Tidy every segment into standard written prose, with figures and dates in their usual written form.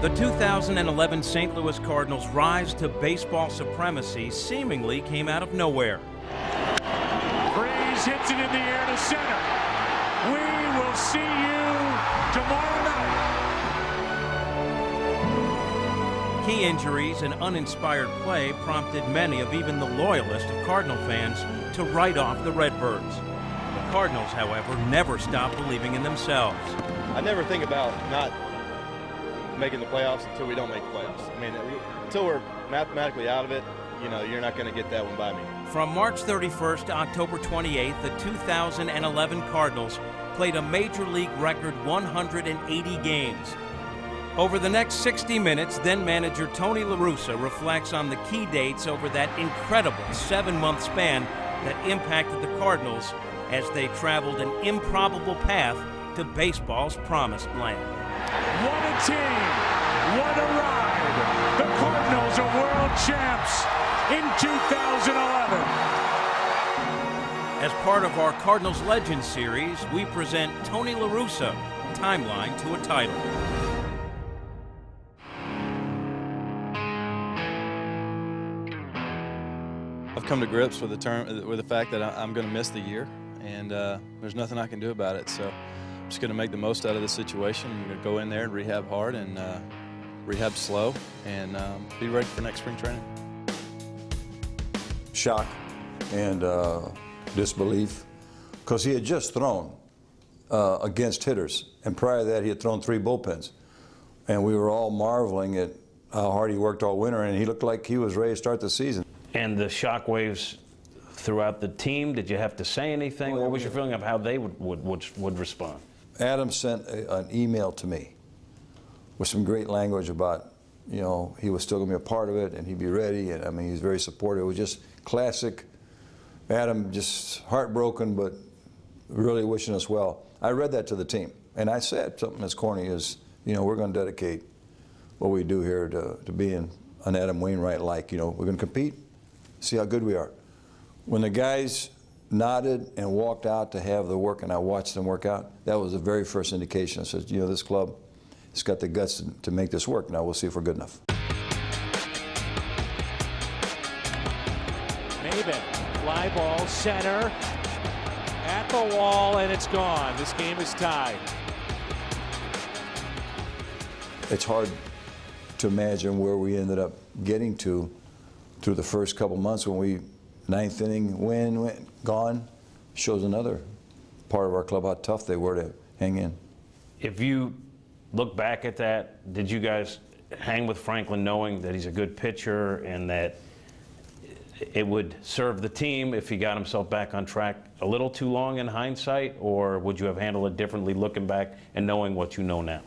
The 2011 St. Louis Cardinals' rise to baseball supremacy seemingly came out of nowhere. Freese hits it in the air to center. We will see you tomorrow night. Key injuries and uninspired play prompted many of even the loyalest of Cardinal fans to write off the Redbirds. The Cardinals, however, never stopped believing in themselves. I never think about not making the playoffs until we don't make the playoffs. I mean, until we're mathematically out of it, you know, you're not going to get that one by me. From March 31st to October 28th, the 2011 Cardinals played a Major League record 180 games. Over the next 60 minutes, then-manager Tony Larussa reflects on the key dates over that incredible 7-month span that impacted the Cardinals as they traveled an improbable path to baseball's promised land. What a team! What a ride! The Cardinals are world champs in 2011. As part of our Cardinals Legends series, we present Tony Larussa, Timeline to a Title. I've come to grips with the fact that I'm going to miss the year, and there's nothing I can do about it. So I'm just going to make the most out of this situation. I'm going to go in there and rehab hard and rehab slow and be ready for next spring training. Shock and disbelief, because he had just thrown against hitters, and prior to that he had thrown 3 bullpens, and we were all marveling at how hard he worked all winter, and he looked like he was ready to start the season. And the shockwaves throughout the team, did you have to say anything? What was your feeling of how they would respond? Adam sent an email to me with some great language about, you know, he was still going to be a part of it and he'd be ready, and I mean, he's very supportive. It was just classic Adam, just heartbroken, but really wishing us well. I read that to the team, and I said something as corny as, you know, we're going to dedicate what we do here to being an Adam Wainwright-like. You know, we're going to compete, see how good we are. When the guys nodded and walked out to have the work, and I watched them work out, that was the very first indication. I said, you know, this club has got the guts to make this work. Now we'll see if we're good enough. Maben, fly ball, center, at the wall, and it's gone. This game is tied. It's hard to imagine where we ended up getting to through the first couple months when we, 9th inning win, gone. Shows another part of our club how tough they were to hang in. If you look back at that, did you guys hang with Franklin knowing that he's a good pitcher and that it would serve the team if he got himself back on track a little too long in hindsight, or would you have handled it differently looking back and knowing what you know now?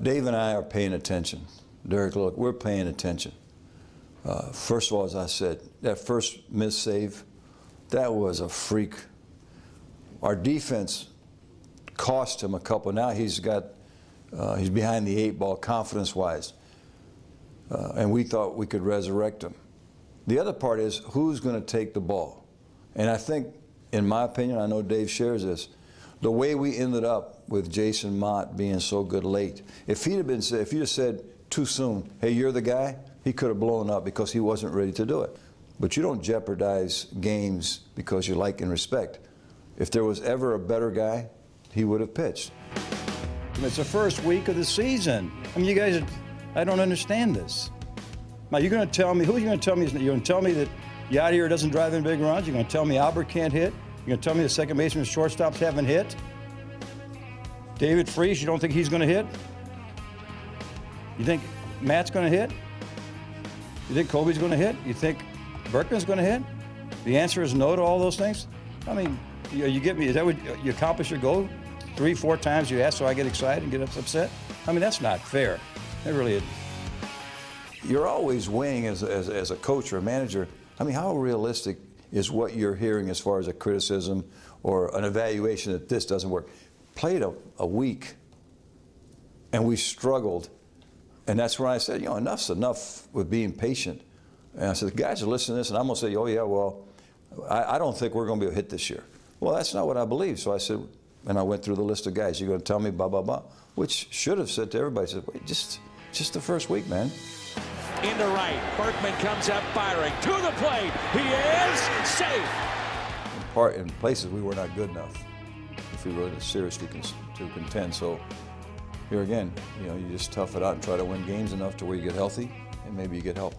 Dave and I are paying attention. Derek, look, we're paying attention. First of all, as I said, that first missed save, that was a freak. Our defense cost him a couple. Now he's behind the 8 ball confidence-wise, and we thought we could resurrect him. The other part is who's going to take the ball, and I think, in my opinion, I know Dave shares this. The way we ended up with Jason Mott being so good late, if you'd have said too soon, hey, you're the guy, he could have blown up because he wasn't ready to do it. But you don't jeopardize games because you like and respect. If there was ever a better guy, he would have pitched. It's the first week of the season. I mean, you guys, I don't understand this. Now, you're going to tell me, who are you going to tell me? You're going to tell me that Yadier doesn't drive in big runs? You're going to tell me Albert can't hit? You're going to tell me the second baseman and shortstops haven't hit? David Freese, you don't think he's going to hit? You think Matt's going to hit? You think Kobe's going to hit? You think Berkman's going to hit? The answer is no to all those things? I mean, you get me, is that what you accomplish your goal? 3, 4 times you ask, so I get excited and get upset? I mean, that's not fair. It really isn't. You're always weighing as a coach or a manager. I mean, how realistic is what you're hearing as far as a criticism or an evaluation that this doesn't work? Played a week, and we struggled. And that's when I said, you know, enough's enough with being patient. And I said, the guys are listening to this, and I'm going to say, oh, yeah, well, I don't think we're going to be able to hit this year. Well, that's not what I believe. So I said, And I went through the list of guys. You're going to tell me blah, blah, blah, which should have said to everybody, said, wait, just the first week, man. Into right. Berkman comes up firing. To the plate. He is safe. In places we were not good enough if we were seriously to contend. So here again, you just tough it out and try to win games enough to where you get healthy and maybe you get help.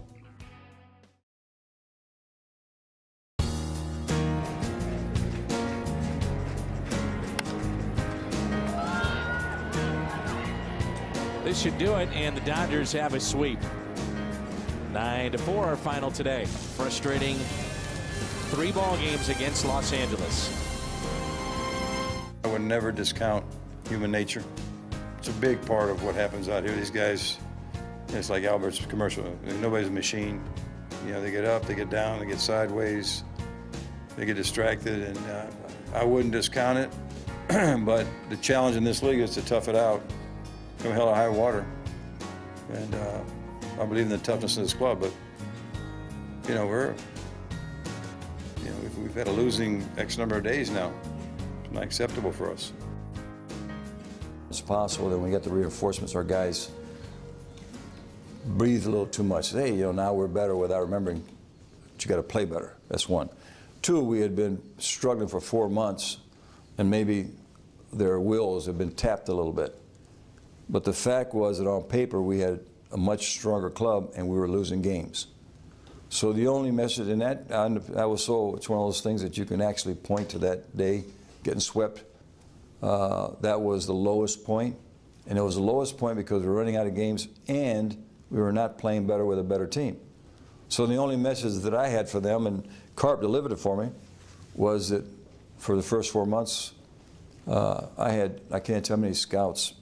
This should do it, and the Dodgers have a sweep. 9-4 our final today. Frustrating 3 ball games against Los Angeles. I would never discount human nature. It's a big part of what happens out here. These guys, it's like Albert's commercial. Nobody's a machine. They get up, they get down, they get sideways, they get distracted, and I wouldn't discount it. But the challenge in this league is to tough it out, come hell or high water. And I believe in the toughness of this club, but we've had a losing X number of days now. It's not acceptable for us. It's possible that when we get the reinforcements, our guys breathe a little too much. Hey, now we're better without remembering that you got to play better. That's one. 2, we had been struggling for 4 months, and maybe their wills have been tapped a little bit. But the fact was that on paper we had a much stronger club and we were losing games. So the only message in that, it's one of those things that you can actually point to that day, getting swept. That was the lowest point. And it was the lowest point because we were running out of games and we were not playing better with a better team. So the only message that I had for them, and Carp delivered it for me, was that for the first 4 months, I can't tell how many scouts,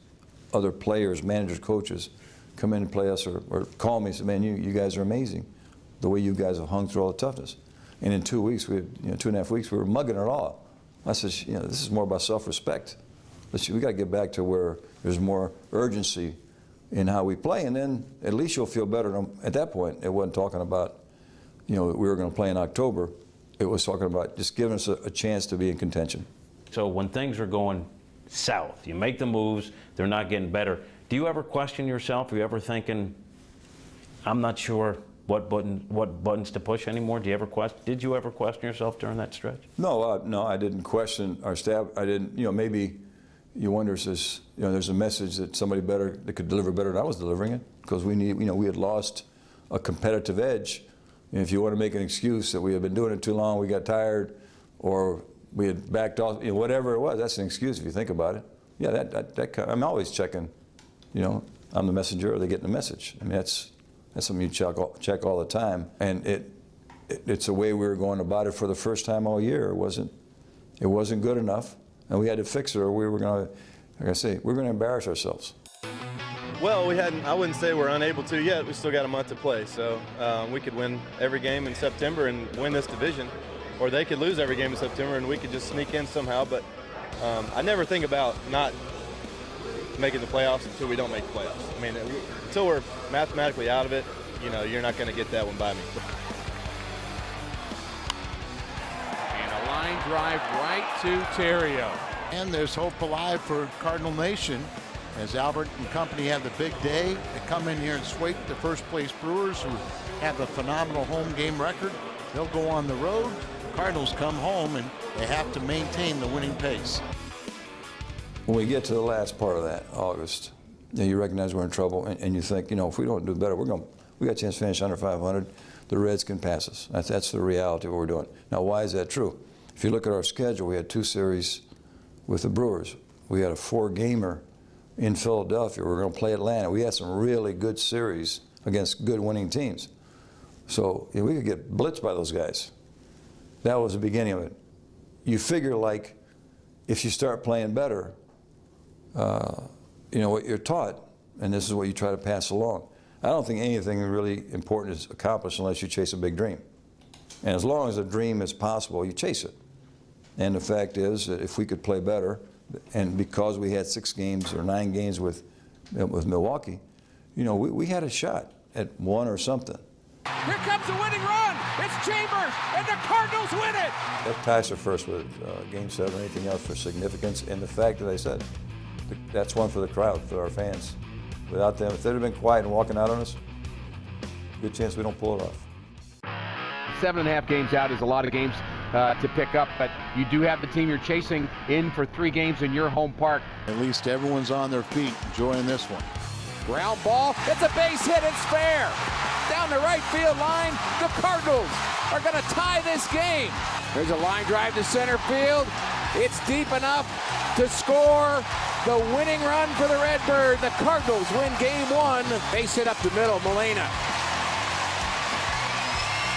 other players, managers, coaches, come in and play us or call me and say, man, you guys are amazing, the way you guys have hung through all the toughness. And in 2 weeks, 2.5 weeks, we were mugging it all. I said, this is more about self-respect. We got to get back to where there's more urgency in how we play, and then at least you'll feel better. At that point, it wasn't talking about, we were going to play in October. It was talking about just giving us a chance to be in contention. So when things are going south, you make the moves, they're not getting better. Do you ever question yourself? Are you ever thinking, I'm not sure what buttons to push anymore? Did you ever question yourself during that stretch? No, no, I didn't question our staff. I didn't, maybe you wonder, there's a message that somebody better that could deliver better than I was delivering it, because we had lost a competitive edge. And if you want to make an excuse that we had been doing it too long, we got tired, or we had backed off, whatever it was, that's an excuse if you think about it. Yeah, I'm always checking. I'm the messenger, or they getting the message. I mean, that's something you check all the time. And it's the way we were going about it for the first time all year. It wasn't good enough, and we had to fix it, or we were going to, like I say, we're going to embarrass ourselves. Well, I wouldn't say we're unable to yet. We still got a month to play, so we could win every game in September and win this division, or they could lose every game in September and we could just sneak in somehow. But I never think about not making the playoffs until we don't make the playoffs. I mean, until we're mathematically out of it, you're not going to get that one by me. And a line drive right to Terrio. And there's hope alive for Cardinal Nation as Albert and company have the big day. They come in here and sweep the first place Brewers, who have a phenomenal home game record. They'll go on the road. The Cardinals come home and they have to maintain the winning pace. When we get to the last part of that, August, you recognize we're in trouble, and you think, if we don't do better, we got a chance to finish under 500. The Reds can pass us. That's the reality of what we're doing. Now, why is that true? If you look at our schedule, we had 2 series with the Brewers. We had a 4-gamer in Philadelphia. We're going to play Atlanta. We had some really good series against good winning teams. So we could get blitzed by those guys. That was the beginning of it. You figure, like, if you start playing better, what you're taught, and this is what you try to pass along. I don't think anything really important is accomplished unless you chase a big dream. And as long as a dream is possible, you chase it. And the fact is that if we could play better, and because we had 6 games or 9 games with Milwaukee, we had a shot at 1 or something. Here comes the winning run. It's Chambers, and the Cardinals win it. That ties for first with Game 7, anything else for significance, and the fact that I said, that's one for the crowd, for our fans. Without them, if they'd have been quiet and walking out on us, good chance we don't pull it off. 7.5 games out is a lot of games to pick up, but you do have the team you're chasing in for 3 games in your home park. At least everyone's on their feet enjoying this one. Ground ball, it's a base hit, it's fair. Down the right field line, the Cardinals are going to tie this game. There's a line drive to center field. It's deep enough to score the winning run for the Redbird. The Cardinals win game 1. Base hit up the middle, Molina.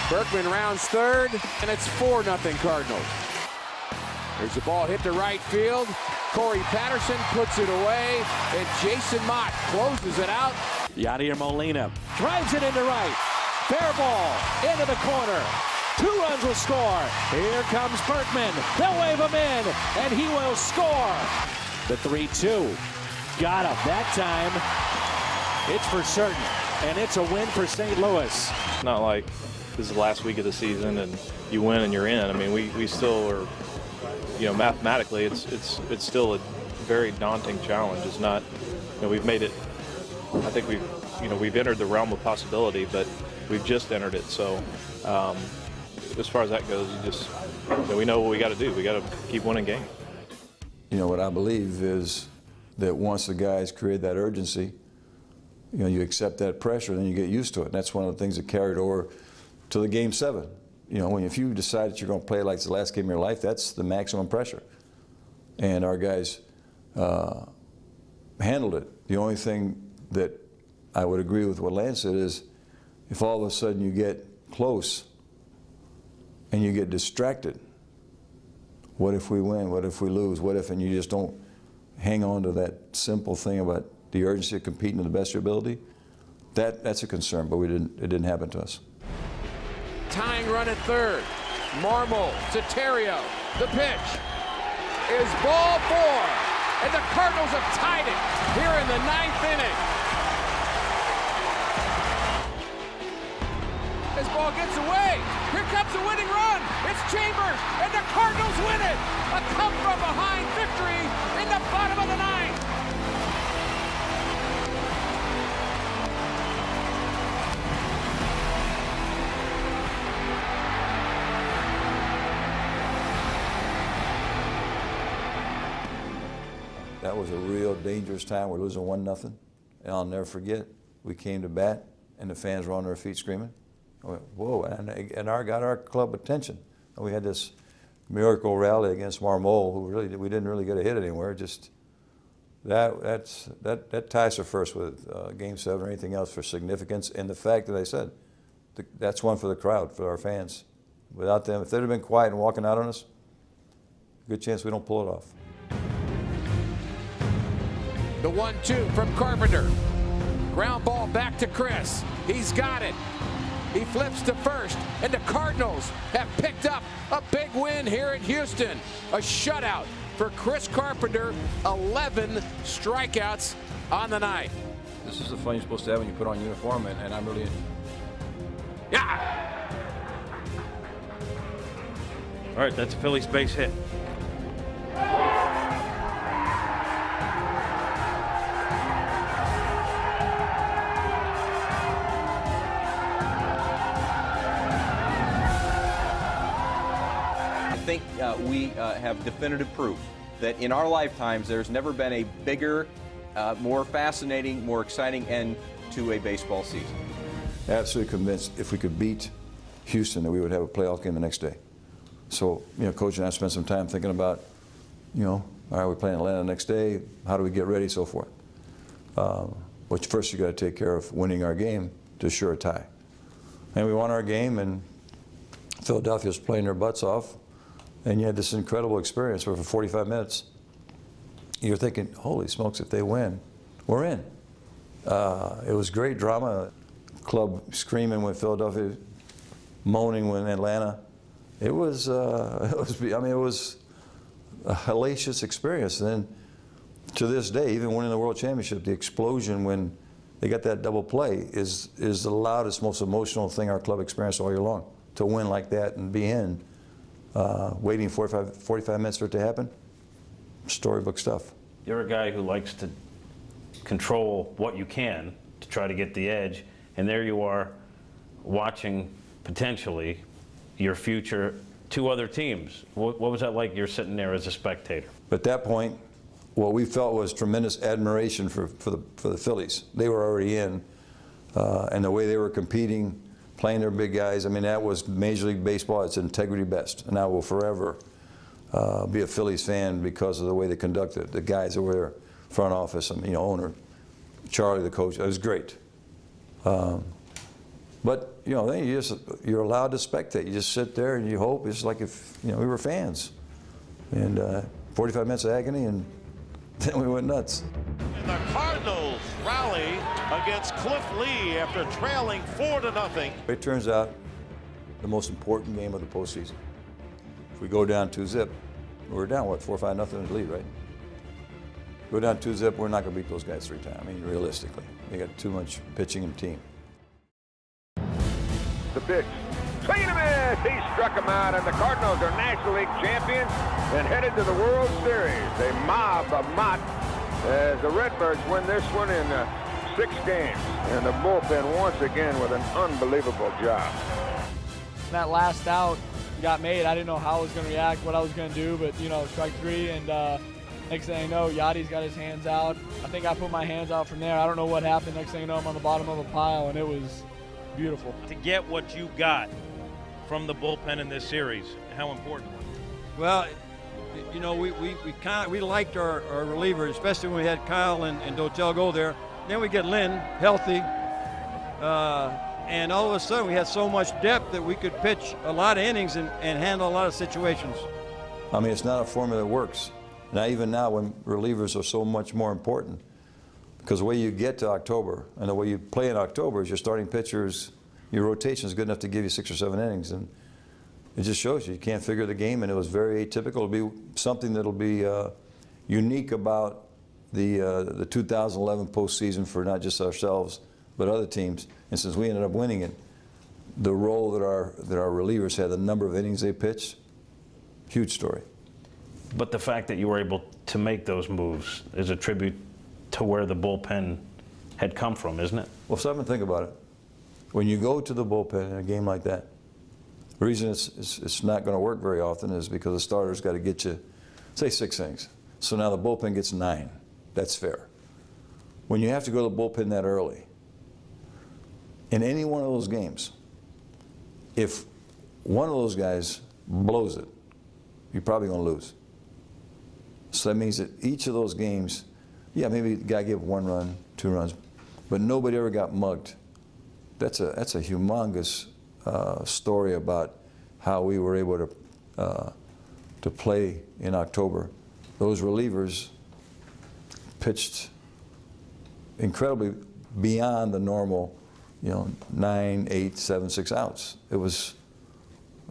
Berkman rounds third, and it's 4-0 Cardinals. There's a ball hit to right field. Corey Patterson puts it away, and Jason Mott closes it out. Yadier Molina drives it into right. Fair ball into the corner. 2 runs will score. Here comes Berkman. They'll wave him in, and he will score. The 3-2. Got him that time. It's for certain, and it's a win for St. Louis. It's not like this is the last week of the season and you win and you're in. I mean, we still are, you know, mathematically it's still a very daunting challenge. It's not, you know, we've made it, I think we've entered the realm of possibility, but we've just entered it. So as far as that goes, we know what we got to do. We got to keep winning games. You know, what I believe is that once the guys create that urgency, you know, you accept that pressure, then you get used to it. And that's one of the things that carried over to the Game 7. You know, if you decide that you're going to play like it's the last game of your life, that's the maximum pressure. And our guys handled it. The only thing that I would agree with what Lance said is, if all of a sudden you get close and you get distracted, what if we win? What if we lose? What if, and you just don't hang on to that simple thing about the urgency of competing to the best of your ability, that's a concern, but it didn't happen to us. Tying run at third. Marmol, Soterio, the pitch is ball 4, and the Cardinals have tied it here in the 9th inning. This ball gets away. Here comes the winning run. It's Chambers, and the Cardinals win it. A come from behind victory in the bottom of the 9th. That was a real dangerous time. We're losing 1-0, and I'll never forget. We came to bat, and the fans were on their feet screaming. I went, whoa, and got our club attention. And we had this miracle rally against Marmol, who we didn't really get a hit anywhere. Just that ties for first with Game 7 or anything else for significance, and the fact that I said that's one for the crowd, for our fans. Without them, if they'd have been quiet and walking out on us, good chance we don't pull it off. The 1-2 from Carpenter. Ground ball back to Chris. He's got it. He flips to first, and the Cardinals have picked up a big win here in Houston. A shutout for Chris Carpenter, 11 strikeouts on the night. This is the fun you're supposed to have when you put on uniform, and I'm really... Yeah! All right, that's a Phillies base hit. I think we have definitive proof that in our lifetimes there's never been a bigger, more fascinating, more exciting end to a baseball season. Absolutely convinced if we could beat Houston that we would have a playoff game the next day. So, you know, Coach and I spent some time thinking about, you know, all right, we're playing Atlanta the next day, how do we get ready, so forth. But first you got to take care of winning our game to assure a tie. And we won our game, and Philadelphia was playing their butts off. And you had this incredible experience where for 45 minutes, you're thinking, holy smokes, if they win, we're in. It was great drama. Club screaming when Philadelphia, moaning when Atlanta. It was a hellacious experience. And then to this day, even winning the World Championship, the explosion when they got that double play is the loudest, most emotional thing our club experienced all year long. to win like that and be in, waiting 45 minutes for it to happen, storybook stuff. You're a guy who likes to control what you can to try to get the edge, and there you are watching potentially your future two other teams. What was that like? You're sitting there as a spectator. At that point, what we felt was tremendous admiration for the Phillies. They were already in, and the way they were competing, playing their big guys. I mean, that was Major League Baseball. It's integrity best, and I will forever be a Phillies fan because of the way they conducted it. The guys that were there, front office, I mean, owner, Charlie, the coach. It was great. But you know, then you're allowed to spectate. You just sit there and you hope. It's like if we were fans. And 45 minutes of agony, and then we went nuts. And the Cardinals rally against Cliff Lee after trailing 4-0. It turns out the most important game of the postseason. If we go down 2-0, we're down what, 4-5-0 in the lead, right? Go down 2-0, we're not going to beat those guys 3 times. I mean, realistically, they got too much pitching and team. The pitch. Swing and a miss. He struck him out, and the Cardinals are National League champions and headed to the World Series. They mob a Mott as the Redbirds win this one in 6 games. And the bullpen once again with an unbelievable job. That last out got made. I didn't know how I was going to react, what I was going to do, but strike 3, and next thing I know, Yadi's got his hands out. I think I put my hands out from there. I don't know what happened. Next thing you know, I'm on the bottom of a pile, and it was beautiful. To get what you got from the bullpen in this series, how important? Well, we liked our relievers, especially when we had Kyle and Dotel go there. Then we get Lynn healthy, and all of a sudden we had so much depth that we could pitch a lot of innings and handle a lot of situations. I mean, it's not a formula that works. Now, even now, when relievers are so much more important, because the way you get to October and the way you play in October is your starting pitchers, your rotation is good enough to give you 6 or 7 innings, and it just shows you can't figure the game. And it was very atypical. It'll be something that'll be unique about the 2011 postseason for not just ourselves but other teams. And since we ended up winning it, the role that our relievers had, the number of innings they pitched, huge story. But the fact that you were able to make those moves is a tribute to where the bullpen had come from, isn't it? Well, stop and think about it. When you go to the bullpen in a game like that, the reason it's not going to work very often is because the starter's got to get you, say, 6 innings. So now the bullpen gets 9. That's fair. When you have to go to the bullpen that early, in any one of those games, if one of those guys blows it, you're probably going to lose. So that means that each of those games, yeah, maybe the guy gave 1 run, 2 runs, but nobody ever got mugged. That's a humongous story about how we were able to play in October. Those relievers pitched incredibly beyond the normal, 9, 8, 7, 6 outs. It was,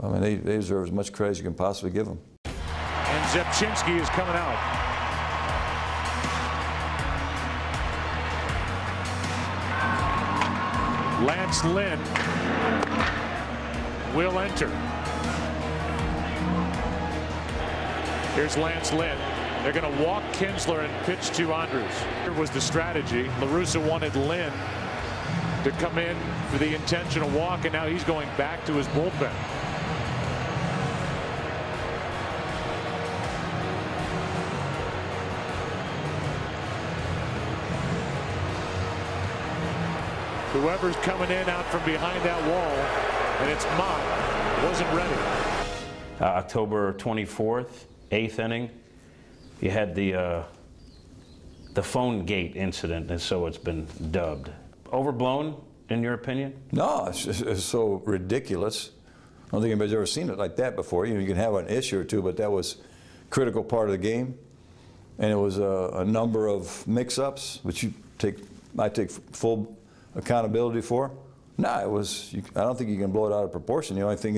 I mean, they deserve as much credit as you can possibly give them. And Zepchinski is coming out. Lance Lynn will enter. Here's Lance Lynn. They're going to walk Kinsler and pitch to Andrews. Here was the strategy. Larussa wanted Lynn to come in for the intentional walk, and now he's going back to his bullpen. Whoever's coming in out from behind that wall, and it's Mott, wasn't ready. October 24th, 8th inning, you had the phone gate incident, and so it's been dubbed. Overblown, in your opinion? No, it's so ridiculous. I don't think anybody's ever seen it like that before. You can have an issue or two, but that was a critical part of the game. And it was a number of mix-ups, which I take full accountability for. No, it was. I don't think you can blow it out of proportion. The only thing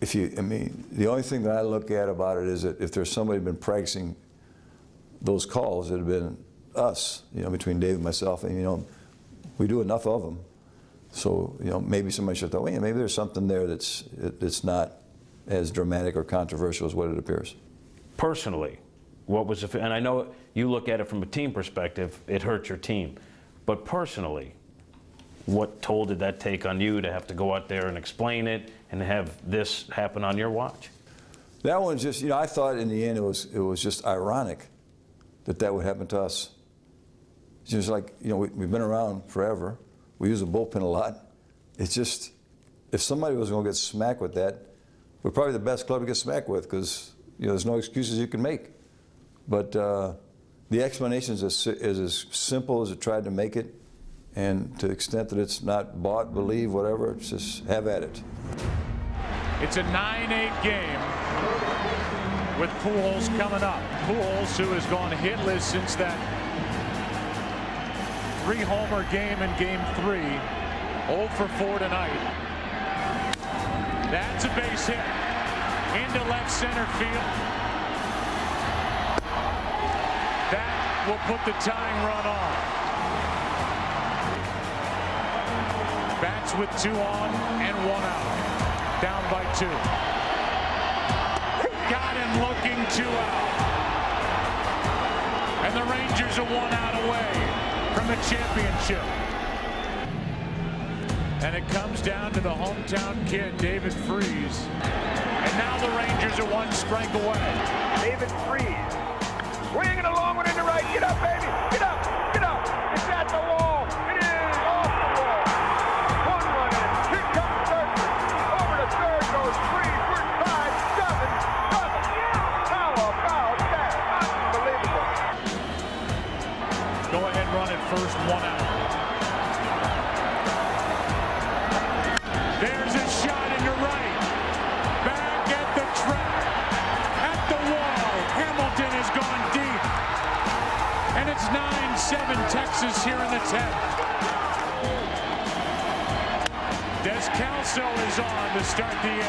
the only thing that I look at about it is that if there's somebody been practicing those calls, it'd have been us. Between Dave and myself, and we do enough of them So, you know, maybe somebody should thought, well, yeah, maybe there's something there that's not as dramatic or controversial as what it appears. Personally, what was and I know you look at it from a team perspective, it hurt your team. But personally, what toll did that take on you to have to go out there and explain it and have this happen on your watch? That one just, you know, I thought in the end it was just ironic that would happen to us. It's just like, you know, we've been around forever. We use a bullpen a lot. It's just, if somebody was going to get smacked with that, we're probably the best club to get smacked with because, you know, there's no excuses you can make. But the explanation is as simple as it tried to make it, and to the extent that it's not bought, believe, whatever, it's just have at it. It's a 9-8 game with Pujols coming up. Pujols, who has gone hitless since that 3-homer game in Game 3, 0 for 4 tonight. That's a base hit into left center field. That will put the tying run on. Bats with 2 on and 1 out. Down by 2. Got him looking 2 out. And the Rangers are 1 out away from the championship. And it comes down to the hometown kid, David Freese. And now the Rangers are 1 strike away. David Freese swinging along with it to right. Get up, baby. Get up. Get up. It's at the wall. It is off the wall. 1 run in. Here comes Thurman. Over to third goes Freese. We're tied. 7. How about that? Unbelievable. Go ahead, run at first, 1 out. There's a shot into right. Back at the track. At the wall. Hamilton has gone deep. And it's 9-7 Texas here in the 10th. Descalso is on to start the inning.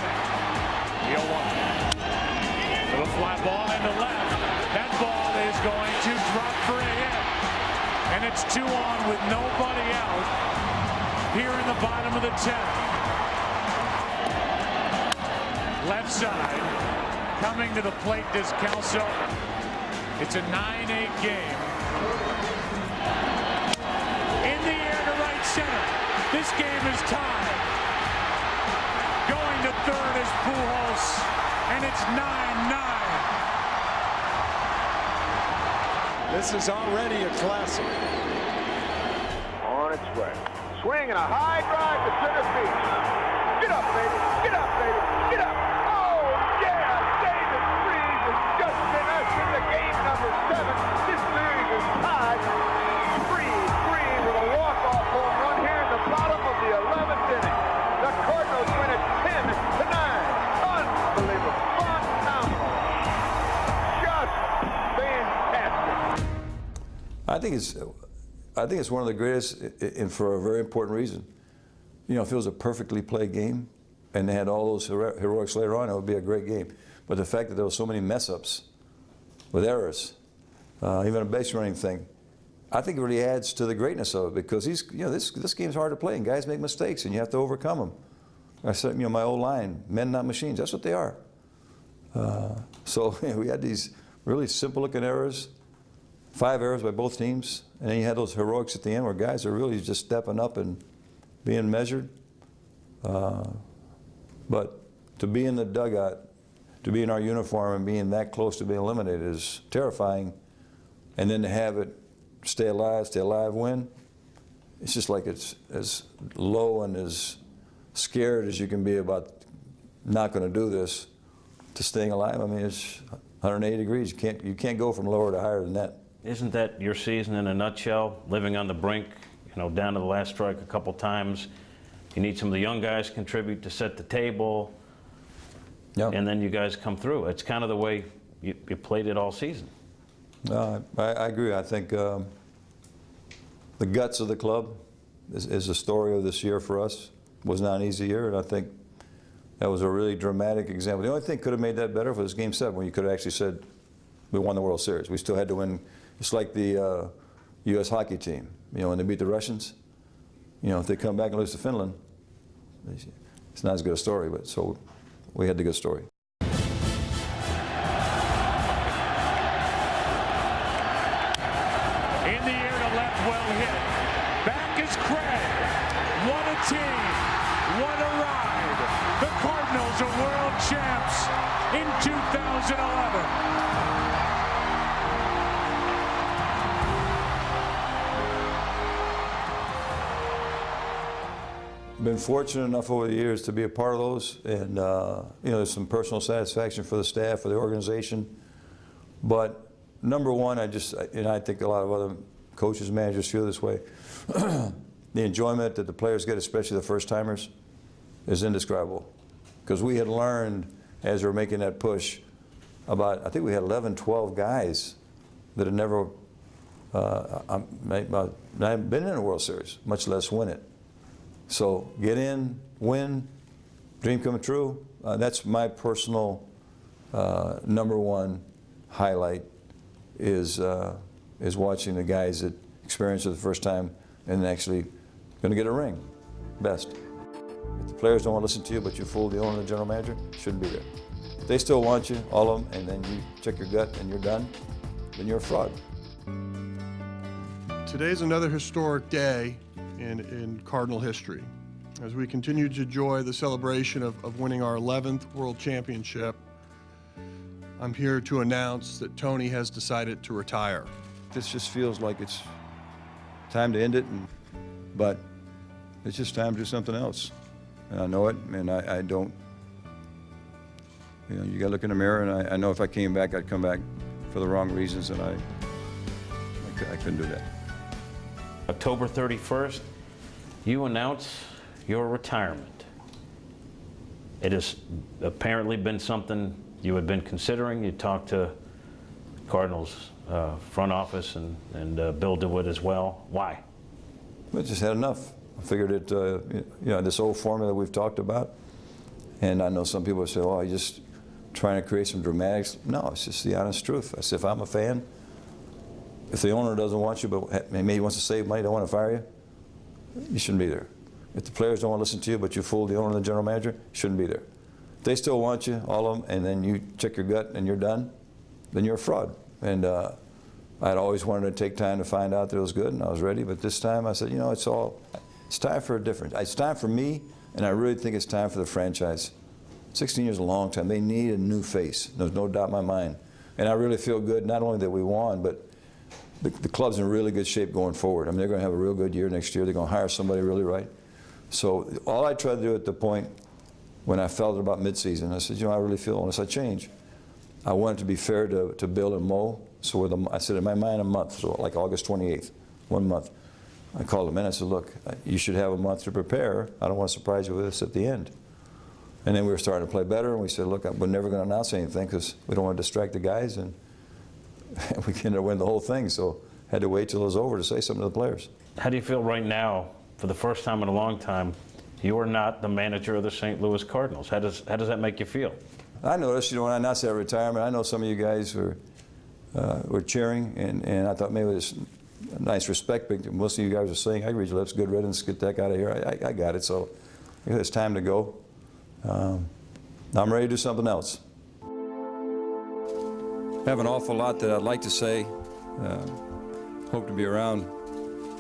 The 0-1. Little fly ball into left. That ball is going to drop for a hit. And it's 2 on with nobody out here in the bottom of the 10th. Left side, coming to the plate, Descalso. It's a 9-8 game. In the air to right center. This game is tied. Going to third is Pujols, and it's 9-9. This is already a classic. On its way. Swing and a high drive to center field. Get up, baby. Get up, baby. Get up. Oh, yeah. David Freese has just been ushered to game number 7. This series is tied. Freese with a walk-off home run here in the bottom of the 11th inning. The Cardinals win it 10-9. Unbelievable. Phenomenal. Just fantastic. I think it's one of the greatest, and for a very important reason. You know, if it was a perfectly played game and they had all those heroics later on, it would be a great game. But the fact that there were so many mess-ups with errors, even a base running thing, I think it really adds to the greatness of it because this game's hard to play and guys make mistakes and you have to overcome them. I said, you know, my old line, men not machines, that's what they are. So we had these really simple-looking errors. 5 errors by both teams, and then you had those heroics at the end where guys are really just stepping up and being measured. But to be in the dugout, to be in our uniform and being that close to being eliminated is terrifying. And then to have it stay alive, win, it's just like it's as low and as scared as you can be about not going to do this to staying alive. I mean, it's 180 degrees. You can't go from lower to higher than that. Isn't that your season in a nutshell? Living on the brink, you know, down to the last strike a couple times. You need some of the young guys to contribute to set the table. Yep. And then you guys come through. It's kind of the way you played it all season. I agree. I think the guts of the club is the story of this year for us. It was not an easy year, and I think that was a really dramatic example. The only thing that could have made that better was Game 7, when you could have actually said we won the World Series. We still had to win. It's like the U.S. hockey team, you know, when they beat the Russians. you know, if they come back and lose to Finland, it's not as good a story, but so we had the good story. In the air to left, well hit. Back is Craig. What a team. What a ride. The Cardinals are world champs in 2011. Been fortunate enough over the years to be a part of those, and you know, there's some personal satisfaction for the staff, for the organization. But number one, I think a lot of other coaches, managers feel this way. The enjoyment that the players get, especially the first-timers, is indescribable. Because we had learned, as we were making that push, about, I think we had 11, 12 guys that had never been in a World Series, much less win it. So get in, win, dream come true. That's my personal number one highlight is watching the guys that experience it the first time and actually going to get a ring. Best. If the players don't want to listen to you, but you fool the owner and the general manager, shouldn't be there. If they still want you, all of them, and then you check your gut and you're done, then you're a fraud. Today's another historic day in Cardinal history, as we continue to enjoy the celebration of winning our 11th World Championship. I'm here to announce that Tony has decided to retire. This just feels like it's time to end it, but it's just time to do something else. And I know it, and I don't, you know, you gotta look in the mirror, and I know if I came back, I'd come back for the wrong reasons, and I couldn't do that. October 31st, you announce your retirement. It has apparently been something you had been considering. You talked to Cardinals front office and Bill DeWitt as well. Why? I just had enough. I figured it, you know, this old formula we've talked about, and I know some people say, oh, you're just trying to create some dramatics. No, it's just the honest truth. I said, if I'm a fan, if the owner doesn't want you, but maybe he wants to save money, don't want to fire you, you shouldn't be there. If the players don't want to listen to you, but you fool the owner and the general manager, you shouldn't be there. If they still want you, all of them, and then you check your gut and you're done, then you're a fraud. And I'd always wanted to take time to find out that it was good, and I was ready. But this time I said, you know, it's time for a difference. It's time for me, and I really think it's time for the franchise. 16 years is a long time. They need a new face. There's no doubt in my mind. And I really feel good, not only that we won, but the club's in really good shape going forward. I mean, they're going to have a real good year next year. They're going to hire somebody really right. So all I tried to do at the point when I felt about midseason, I said, you know, I really feel, unless I change, I wanted to be fair to Bill and Mo. So I said, in my mind, a month, so like August 28th, 1 month. I called him in. I said, look, you should have a month to prepare. I don't want to surprise you with this at the end. And then we were starting to play better, and we said, look, we're never going to announce anything because we don't want to distract the guys, and we can't win the whole thing. So had to wait till it was over to say something to the players. How do you feel right now, for the first time in a long time, you are not the manager of the St. Louis Cardinals? How does that make you feel? I noticed, you know, when I announced that retirement, I know some of you guys were cheering, and I thought maybe there's a nice respect. Most of you guys were saying, I read your lips, good riddance, get that out of here. I got it, so it's time to go. I'm ready to do something else. I have an awful lot that I'd like to say. Hope to be around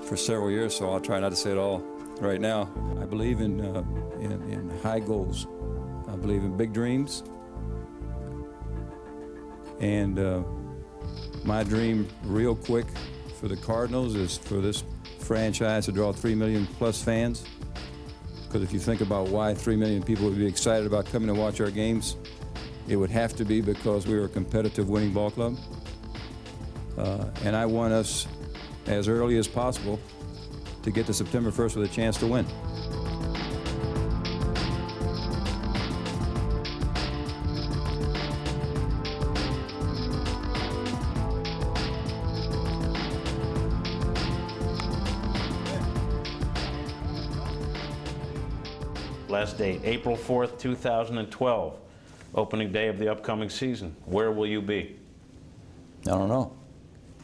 for several years, so I'll try not to say it all right now. I believe in high goals. I believe in big dreams. And my dream, real quick, for the Cardinals is for this franchise to draw 3 million plus fans. Because if you think about why 3 million people would be excited about coming to watch our games, it would have to be because we are a competitive winning ball club. And I want us, as early as possible, to get to September 1st with a chance to win. Last date, April 4th, 2012, opening day of the upcoming season. Where will you be? I don't know.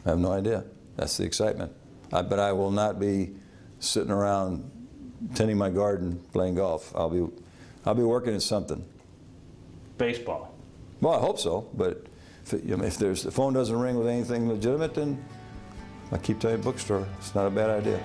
I have no idea. That's the excitement. But I will not be sitting around tending my garden, playing golf. I'll be working at something. Baseball. Well, I hope so, but if the phone doesn't ring with anything legitimate, then I keep telling you, bookstore. It's not a bad idea.